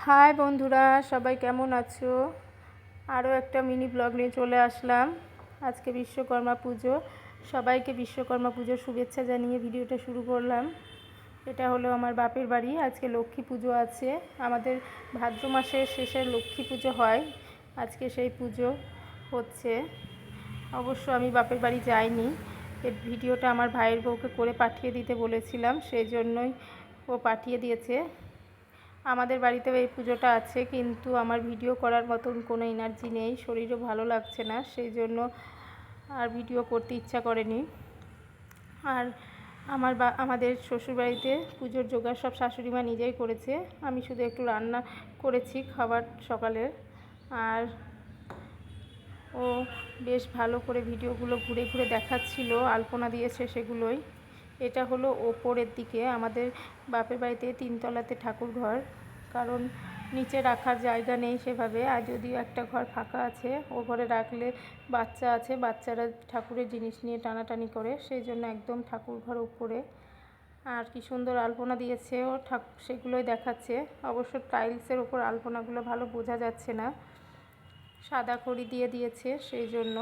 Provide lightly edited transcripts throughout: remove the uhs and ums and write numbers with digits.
High বন্ধুরা, সবাই কেমন আছো? আরও একটা মিনি ব্লগ নিয়ে চলে আসলাম। আজকে বিশ্বকর্মা পুজো, সবাইকে বিশ্বকর্মা পুজোর শুভেচ্ছা জানিয়ে ভিডিওটা শুরু করলাম। এটা হলো আমার বাপের বাড়ি। আজকে লক্ষ্মী পুজো আছে, আমাদের ভাদ্র মাসের শেষে লক্ষ্মী পুজো হয়। আজকে সেই পুজো হচ্ছে। অবশ্য আমি বাপের বাড়ি যাইনি, এর ভিডিওটা আমার ভাইয়ের বউকে করে পাঠিয়ে দিতে বলেছিলাম, সেই জন্যই ও পাঠিয়ে দিয়েছে। আমাদের বাড়িতেও এই পুজোটা আছে, কিন্তু আমার ভিডিও করার মতন কোনো এনার্জি নেই, শরীরও ভালো লাগছে না, সেই জন্য আর ভিডিও করতে ইচ্ছা করেনি। আর আমাদের শ্বশুরবাড়িতে পুজোর জোগাড় সব শাশুড়ি মা নিজেই করেছে, আমি শুধু একটু রান্না করেছি খাবার সকালের। আর ও বেশ ভালো করে ভিডিওগুলো ঘুরে ঘুরে দেখাচ্ছিল, আলপনা দিয়েছে সেগুলোই। এটা হলো ওপরের দিকে, আমাদের বাপের বাড়িতে 3 তলাতে ঠাকুর ঘর, কারণ নিচে রাখার জায়গা নেই সেভাবে। আর যদিও একটা ঘর ফাঁকা আছে, ও ঘরে রাখলে বাচ্চা আছে, বাচ্চারা ঠাকুরের জিনিস নিয়ে টানাটানি করে, সেই জন্য একদম ঠাকুর ঘর উপরে। আর কি সুন্দর আলপনা দিয়েছে ও, সেগুলোই দেখাচ্ছে। অবশ্য টাইলসের ওপর আলপনাগুলো ভালো বোঝা যাচ্ছে না, সাদা খড়ি দিয়ে দিয়েছে সেই জন্য।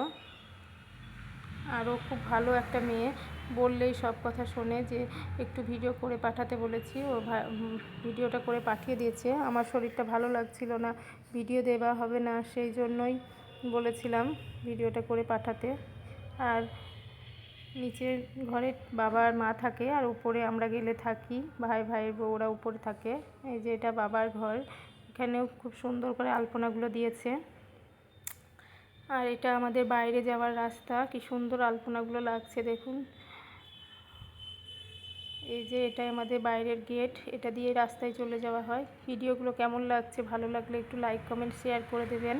আরও খুব ভালো একটা মেয়ে, বললেই সব কথা শোনে। যে একটু ভিডিও করে পাঠাতে বলেছি, ও ভিডিওটা করে পাঠিয়ে দিয়েছে। আমার শরীরটা ভালো লাগছিল না, ভিডিও দেওয়া হবে না, সেই জন্যই বলেছিলাম ভিডিওটা করে পাঠাতে। আর নিচের ঘরে বাবা আর মা থাকে, আর উপরে আমরা গেলে থাকি, ভাইয়ের বউ ওরা উপরে থাকে। এই যে এটা বাবার ঘর, এখানেও খুব সুন্দর করে আলপনাগুলো দিয়েছে। আর এটা আমাদের বাইরে যাওয়ার রাস্তা, কি সুন্দর আলপনাগুলো লাগছে দেখুন। এই যে এটাই আমাদের বাইরের গেট, এটা দিয়ে রাস্তায় চলে যাওয়া হয়। ভিডিওগুলো কেমন লাগছে, ভালো লাগলে একটু লাইক কমেন্ট শেয়ার করে দেবেন।